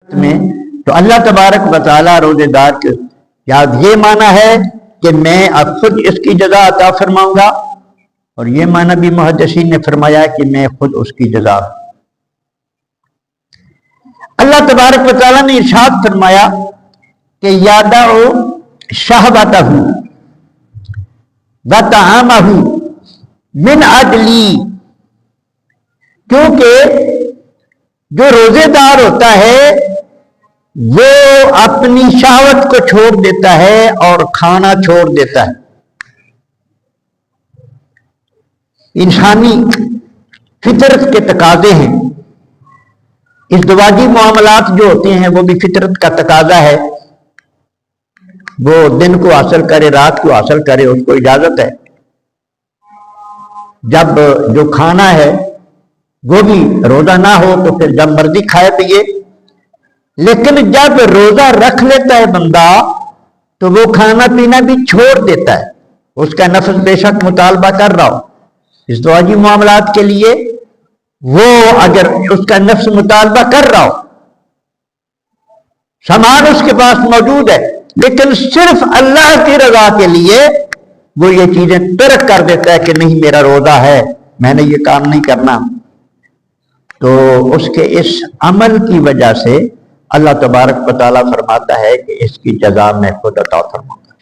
میں تو اللہ تبارک و تعالیٰ روزے دار کے یاد یہ معنی ہے کہ میں اب خود اس کی جزا عطا فرماؤں گا، اور یہ معنی بھی محدثین نے فرمایا کہ میں خود اس کی جزا۔ اللہ تبارک و تعالیٰ نے ارشاد فرمایا کہ یادع شہوتہ وطعامہ من اجلی، کیونکہ جو روزے دار ہوتا ہے وہ اپنی شہوت کو چھوڑ دیتا ہے اور کھانا چھوڑ دیتا ہے۔ انسانی فطرت کے تقاضے ہیں، ازدواجی معاملات جو ہوتے ہیں وہ بھی فطرت کا تقاضا ہے، وہ دن کو حاصل کرے رات کو حاصل کرے، اس کو اجازت ہے۔ جب جو کھانا ہے وہ بھی روزہ نہ ہو تو پھر جب مرضی کھائے پیے، لیکن جب روزہ رکھ لیتا ہے بندہ تو وہ کھانا پینا بھی چھوڑ دیتا ہے، اس کا نفس بے شک مطالبہ کر رہا ہو ازدواجی معاملات کے لیے، وہ اگر اس کا نفس مطالبہ کر رہا ہو، سامان اس کے پاس موجود ہے، لیکن صرف اللہ کی رضا کے لیے وہ یہ چیزیں ترک کر دیتا ہے کہ نہیں میرا روزہ ہے، میں نے یہ کام نہیں کرنا، تو اس کے اس عمل کی وجہ سے اللہ تبارک و تعالیٰ فرماتا ہے کہ اس کی جزا میں خود عطا فرماؤں گا،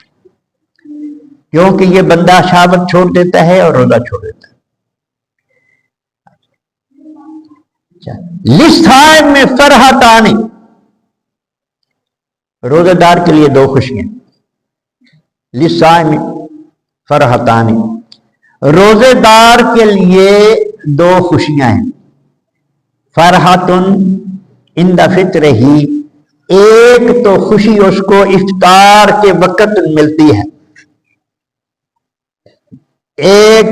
کیونکہ یہ بندہ شہوت چھوڑ دیتا ہے اور روزہ چھوڑ دیتا ہے۔ للصائم میں فرحتان، روزہ دار کے لیے دو خوشیاں، للصائم فرحتان، روزے دار کے لیے دو خوشیاں ہیں۔ فرحتن عند فطرہ ہی، ایک تو خوشی اس کو افطار کے وقت ملتی ہے، ایک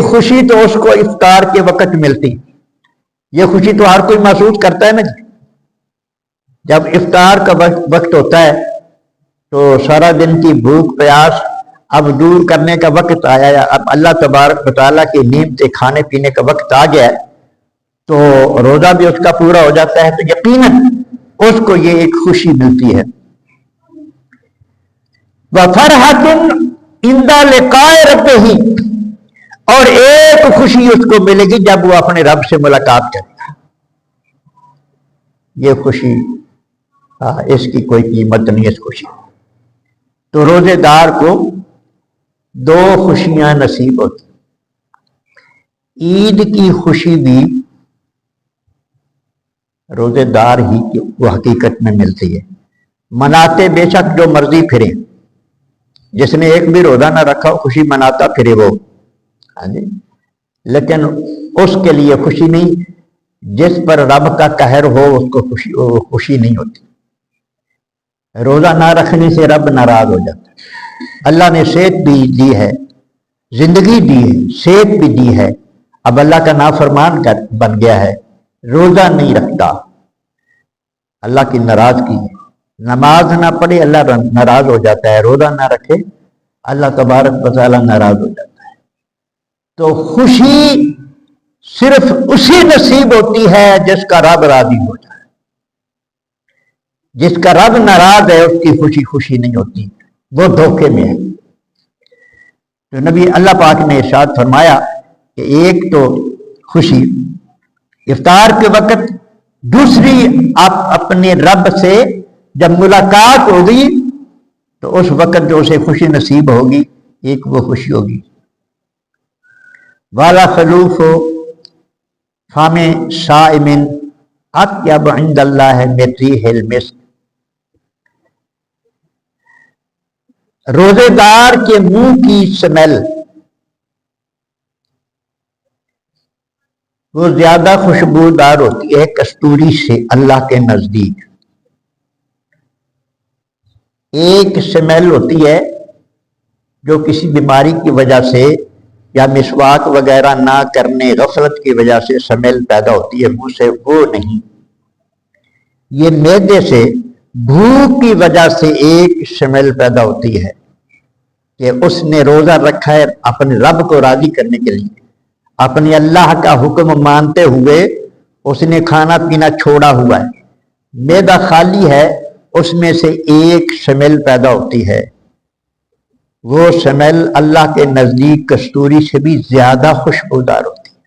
خوشی تو اس کو افطار کے وقت ملتی، یہ خوشی تو ہر کوئی محسوس کرتا ہے نا، جب افطار کا وقت ہوتا ہے تو سارا دن کی بھوک پیاس اب دور کرنے کا وقت آیا ہے، اب اللہ تبارک و تعالیٰ کی نعمت کھانے پینے کا وقت آ گیا ہے، تو روزہ بھی اس کا پورا ہو جاتا ہے، تو یقیناً اس کو یہ ایک خوشی ملتی ہے۔ وَفَرْحَةٌ عِنْدَ لِقَاءِ رَبِّهِ، اور ایک خوشی اس کو ملے گی جب وہ اپنے رب سے ملاقات کرے گا، یہ خوشی اس کی کوئی قیمت نہیں اس خوشی۔ تو روزے دار کو دو خوشیاں نصیب ہوتی، عید کی خوشی بھی روزے دار ہی کی وہ حقیقت میں ملتی ہے، مناتے بے شک جو مرضی پھرے، جس نے ایک بھی روزہ نہ رکھا خوشی مناتا پھرے وہ، لیکن اس کے لیے خوشی نہیں، جس پر رب کا قہر ہو اس کو خوشی نہیں ہوتی۔ روزہ نہ رکھنے سے رب ناراض ہو جاتا ہے۔ اللہ نے صحت بھی دی ہے، زندگی دی ہے، صحت بھی دی ہے، اب اللہ کا نافرمان بن گیا ہے، روزہ نہیں رکھتا، اللہ کی ناراضگی ہے، نماز نہ پڑھے اللہ ناراض ہو جاتا ہے، روزہ نہ رکھے اللہ تبارک و تعالیٰ ناراض ہو جاتا ہے۔ تو خوشی صرف اسی نصیب ہوتی ہے جس کا رب راضی ہو جائے، جس کا رب ناراض ہے اس کی خوشی خوشی نہیں ہوتی، وہ دھوکے میں ہے۔ تو نبی اللہ پاک نے ارشاد فرمایا کہ ایک تو خوشی افطار کے وقت، دوسری آپ اپنے رب سے جب ملاقات ہوگی تو اس وقت جو اسے خوشی نصیب ہوگی، ایک وہ خوشی ہوگی۔ والا خلوف فم صائم اطیب عند اللہ من ریح المسک، روزے دار کے منہ کی سمیل وہ زیادہ خوشبودار ہوتی ہے کستوری سے اللہ کے نزدیک۔ ایک سمیل ہوتی ہے جو کسی بیماری کی وجہ سے یا مسواک وغیرہ نہ کرنے غفلت کی وجہ سے سمیل پیدا ہوتی ہے منہ سے، وہ نہیں، یہ معدے سے بھوک کی وجہ سے ایک سمیل پیدا ہوتی ہے کہ اس نے روزہ رکھا ہے اپنے رب کو راضی کرنے کے لیے، اپنے اللہ کا حکم مانتے ہوئے اس نے کھانا پینا چھوڑا ہوا ہے، معدہ خالی ہے، اس میں سے ایک سمیل پیدا ہوتی ہے، وہ سمیل اللہ کے نزدیک کستوری سے بھی زیادہ خوشبودار ہوتی ہے۔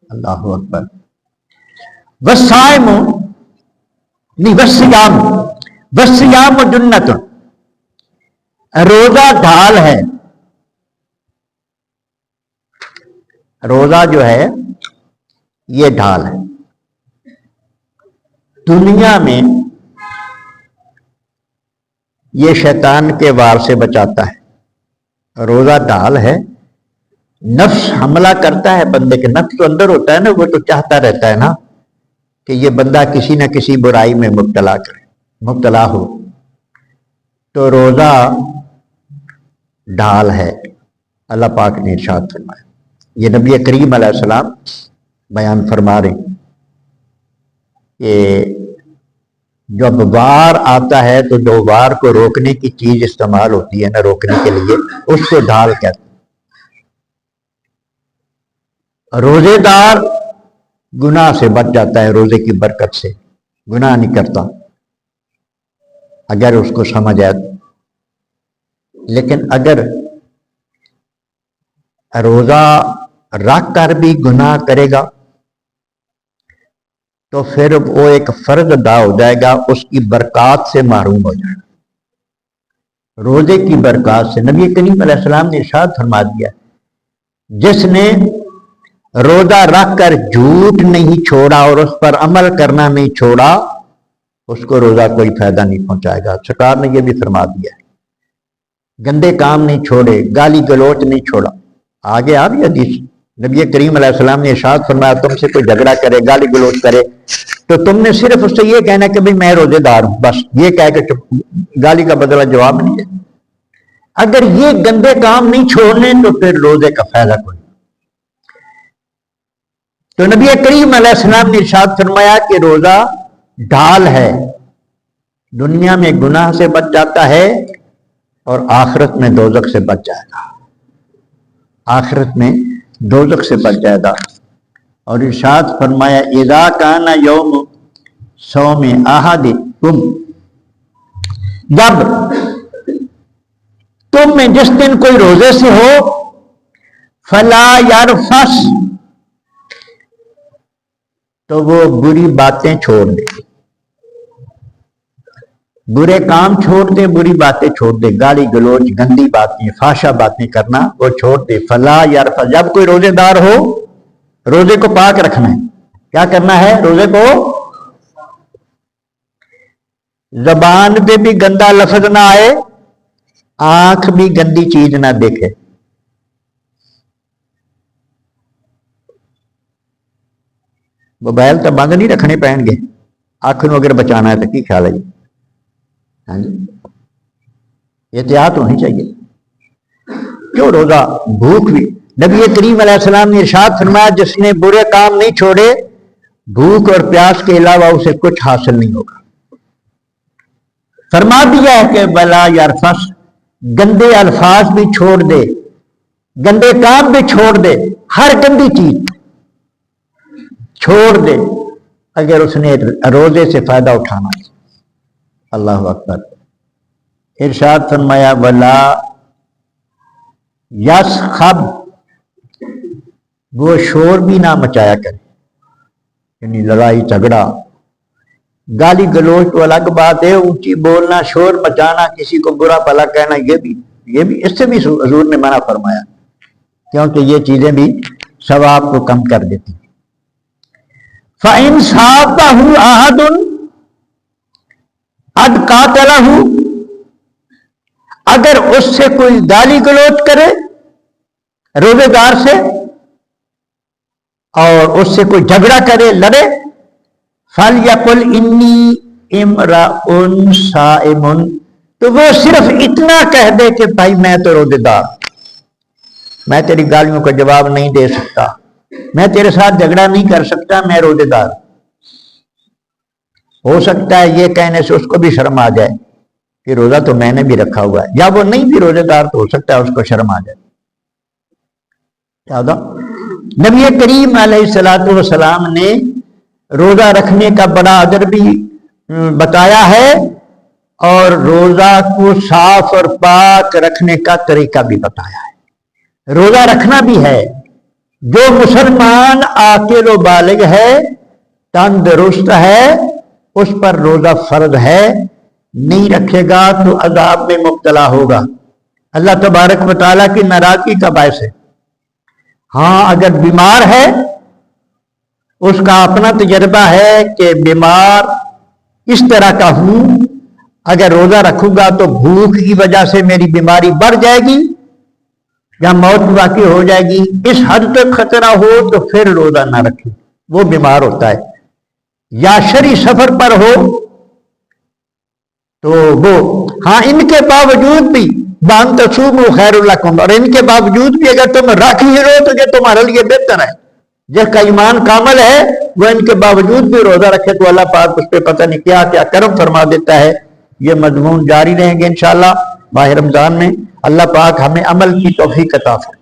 اللہ اکبر۔ وسائم نہیں وسیام، وسیام جنت، روزہ ڈھال ہے۔ روزہ جو ہے یہ ڈھال ہے۔ دنیا میں یہ شیطان کے وار سے بچاتا ہے، روزہ ڈھال ہے۔ نفس حملہ کرتا ہے بندے کے، نفس تو اندر ہوتا ہے نا، وہ تو چاہتا رہتا ہے نا کہ یہ بندہ کسی نہ کسی برائی میں مبتلا ہو، تو روزہ ڈھال ہے۔ اللہ پاک نے ارشاد فرمایا، یہ نبی کریم علیہ السلام بیان فرما رہے ہیں کہ جب وار آتا ہے تو جو وار کو روکنے کی چیز استعمال ہوتی ہے نا، روکنے کے لیے، اس کو ڈھال کہتے ہیں۔ روزے دار گناہ سے بچ جاتا ہے، روزے کی برکت سے گناہ نہیں کرتا اگر اس کو سمجھ آئے۔ لیکن اگر روزہ رکھ کر بھی گناہ کرے گا تو پھر وہ ایک فرض ادا ہو جائے گا، اس کی برکات سے محروم ہو جائے گا۔ روزے کی برکات سے نبی کریم علیہ السلام نے ارشاد فرما دیا، جس نے روزہ رکھ کر جھوٹ نہیں چھوڑا اور اس پر عمل کرنا نہیں چھوڑا، اس کو روزہ کوئی فائدہ نہیں پہنچائے گا۔ سرکار نے یہ بھی فرما دیا ہے، گندے کام نہیں چھوڑے، گالی گلوچ نہیں چھوڑا۔ آگے آ بھی حدیث، نبی کریم علیہ السلام نے ارشاد فرمایا، تم سے کوئی جھگڑا کرے، گالی گلوچ کرے، تو تم نے صرف اس سے یہ کہنا کہ بھئی میں روزے دار ہوں، بس یہ کہہ کے گالی کا بدلہ جواب نہیں ہے۔ اگر یہ گندے کام نہیں چھوڑنے تو پھر روزے کا فائدہ کوئی۔ تو نبی کریم علیہ السلام نے ارشاد فرمایا کہ روزہ ڈھال ہے، دنیا میں گناہ سے بچ جاتا ہے اور آخرت میں دوزخ سے بچ جائے گا، آخرت میں دوزخ سے بچ جائے گا۔ اور ارشاد فرمایا، اذا کان یوم صوم احدکم، جب تم میں جس دن کوئی روزے سے ہو، فلا یرفث، تو وہ بری باتیں چھوڑ دے، برے کام چھوڑ دے، بری باتیں چھوڑ دے، گالی گلوچ، گندی باتیں، فحشہ باتیں کرنا وہ چھوڑ دے۔ فلا یرفث، جب کوئی روزے دار ہو، روزے کو پاک رکھنا ہے۔ کیا کرنا ہے؟ روزے کو زبان پہ بھی گندا لفظ نہ آئے، آنکھ بھی گندی چیز نہ دیکھے۔ موبائل تو بند نہیں رکھنے پائیں گے، آنکھ نو اگر بچانا ہے تو کی خیال ہے؟ ہاں جی، احتیاط ہونی چاہیے۔ کیوں روزہ بھوک بھی، نبی کریم علیہ السلام نے ارشاد فرمایا، جس نے برے کام نہیں چھوڑے، بھوک اور پیاس کے علاوہ اسے کچھ حاصل نہیں ہوگا۔ فرما دیا ہے کہ بلا یرفث، گندے الفاظ بھی چھوڑ دے، گندے کام بھی چھوڑ دے، ہر گندی چیز چھوڑ دے اگر اس نے روزے سے فائدہ اٹھانا ہے۔ اللہ اکبر۔ ارشاد فرمایا، ولا یسخب، وہ شور بھی نہ مچایا کرے، یعنی لڑائی جھگڑا، گالی گلوچ تو الگ بات ہے، اونچی بولنا، شور مچانا، کسی کو برا بھلا کہنا، یہ بھی اس سے بھی حضور نے منع فرمایا، کیونکہ یہ چیزیں بھی ثواب کو کم کر دیتی۔ فَإِنْ صَابَهُ أَحَدٌ قَدْ قَاتَلَهُ، اگر اس سے کوئی گالی گلوچ کرے روزے دار سے، اور اس سے کوئی جھگڑا کرے، لڑے، فَلْيَقُلْ إِنِّي امْرَؤٌ صَائِمٌ، تو وہ صرف اتنا کہہ دے کہ بھائی میں تو روزے دار، میں تیری گالیوں کا جواب نہیں دے سکتا، میں تیرے ساتھ جھگڑا نہیں کر سکتا، میں روزے دار۔ ہو سکتا ہے یہ کہنے سے اس کو بھی شرم آ جائے کہ روزہ تو میں نے بھی رکھا ہوا ہے، یا وہ نہیں بھی روزے دار تو ہو سکتا ہے اس کو شرم آ جائے۔ کیا ہوگا؟ نبی کریم علیہ الصلوۃ والسلام نے روزہ رکھنے کا بڑا اجر بھی بتایا ہے اور روزہ کو صاف اور پاک رکھنے کا طریقہ بھی بتایا ہے۔ روزہ رکھنا بھی ہے، جو مسلمان عاقل و بالغ ہے، تندرست ہے، اس پر روزہ فرض ہے، نہیں رکھے گا تو عذاب میں مبتلا ہوگا، اللہ تبارک و تعالیٰ کی ناراضگی کا باعث ہے۔ ہاں اگر بیمار ہے، اس کا اپنا تجربہ ہے کہ بیمار اس طرح کا ہوں، اگر روزہ رکھوں گا تو بھوک کی وجہ سے میری بیماری بڑھ جائے گی یا موت واقع ہو جائے گی، اس حد تک خطرہ ہو تو پھر روزہ نہ رکھے، وہ بیمار ہوتا ہے۔ یا شرعی سفر پر ہو تو وہ، ہاں ان کے باوجود بھی بان تصوموا خیر لکم، اور ان کے باوجود بھی اگر تم رکھ ہی رہو تو یہ تمہارے لیے بہتر ہے۔ جس کا ایمان کامل ہے وہ ان کے باوجود بھی روزہ رکھے تو اللہ پاک اس پہ پتہ نہیں کیا کیا کرم فرما دیتا ہے۔ یہ مضمون جاری رہیں گے انشاءاللہ ماہ رمضان میں۔ اللہ پاک ہمیں عمل کی توفیق عطا فرمائے۔